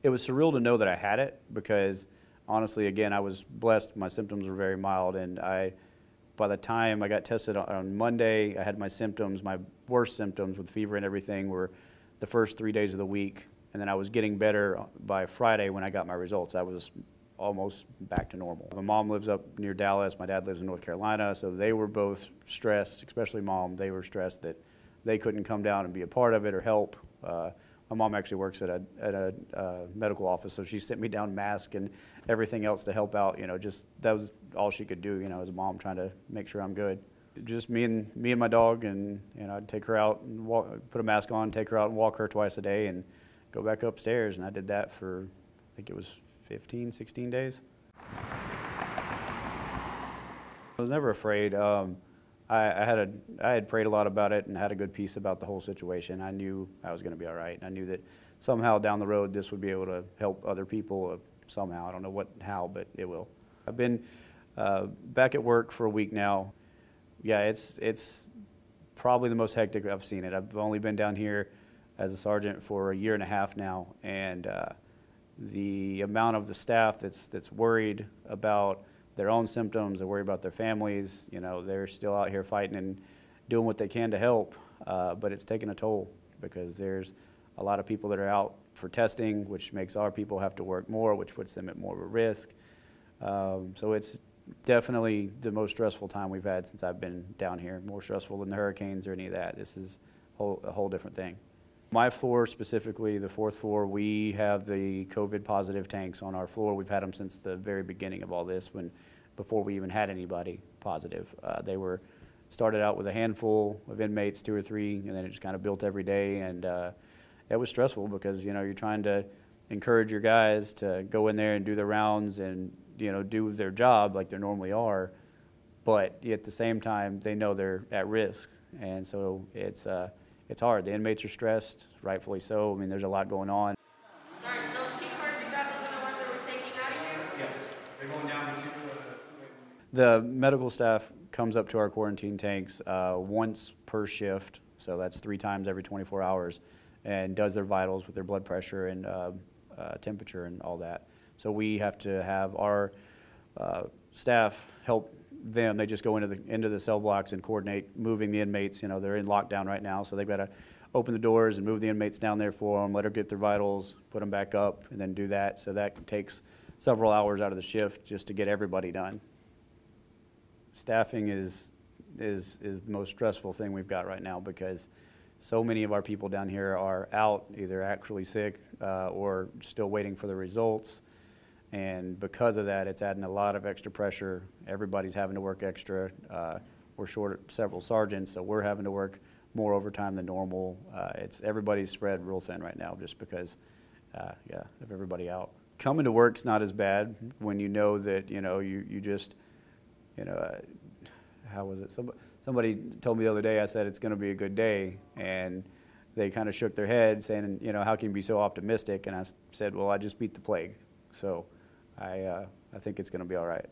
it was surreal to know that I had it because honestly, again, I was blessed. My symptoms were very mild, and by the time I got tested on Monday, I had my symptoms, my worst symptoms with fever and everything were the first 3 days of the week. And then I was getting better by Friday when I got my results. I was almost back to normal. My mom lives up near Dallas. My dad lives in North Carolina. So they were both stressed, especially Mom. They were stressed that they couldn't come down and be a part of it or help. My mom actually works at a medical office, so she sent me down mask and everything else to help out. You know, just that was all she could do. You know, as a mom trying to make sure I'm good. Just me and my dog, and I'd take her out and walk, put a mask on, take her out and walk her twice a day, and go back upstairs. And I did that for, I think it was 15, 16 days. I was never afraid. I had prayed a lot about it and had a good peace about the whole situation. I knew I was going to be all right. I knew that somehow down the road this would be able to help other people somehow. I don't know how, but it will. I've been back at work for a week now. Yeah, it's probably the most hectic I've seen it. I've only been down here as a sergeant for a year and a half now, and the amount of the staff that's worried about their own symptoms, they worry about their families. You know, they're still out here fighting and doing what they can to help, but it's taking a toll because there's a lot of people that are out for testing, which makes our people have to work more, which puts them at more of a risk. So it's definitely the most stressful time we've had since I've been down here, more stressful than the hurricanes or any of that. This is a whole different thing. My floor specifically, the 4th floor, we have the COVID positive tanks on our floor. We've had them since the very beginning of all this, before we even had anybody positive. They were started out with a handful of inmates, 2 or 3, and then it just kind of built every day. And it was stressful because, you know, you're trying to encourage your guys to go in there and do their rounds and, you know, do their job like they normally are. But at the same time, they know they're at risk. And so it's hard. The inmates are stressed, rightfully so. I mean, there's a lot going on. Sorry, those key cards you got, those are the ones that we're taking out of here? Yes. They're going down to the medical staff comes up to our quarantine tanks once per shift, so that's 3 times every 24 hours, and does their vitals with their blood pressure and temperature and all that. So we have to have our staff help them. They just go into the cell blocks and coordinate moving the inmates. You know, they're in lockdown right now, so they've got to open the doors and move the inmates down there for them, let her get their vitals, put them back up, and then do that. So that takes several hours out of the shift just to get everybody done. Staffing is the most stressful thing we've got right now because so many of our people down here are out, either actually sick or still waiting for the results. And because of that, it's adding a lot of extra pressure. Everybody's having to work extra. We're short several sergeants, so we're having to work more overtime than normal. Everybody's spread real thin right now just because, yeah, of everybody out. Coming to work's not as bad when you know that, you know, you just, you know, how was it? Somebody told me the other day, I said, it's going to be a good day. And they kind of shook their head saying, you know, how can you be so optimistic? And I said, well, I just beat the plague. So I think it's going to be all right.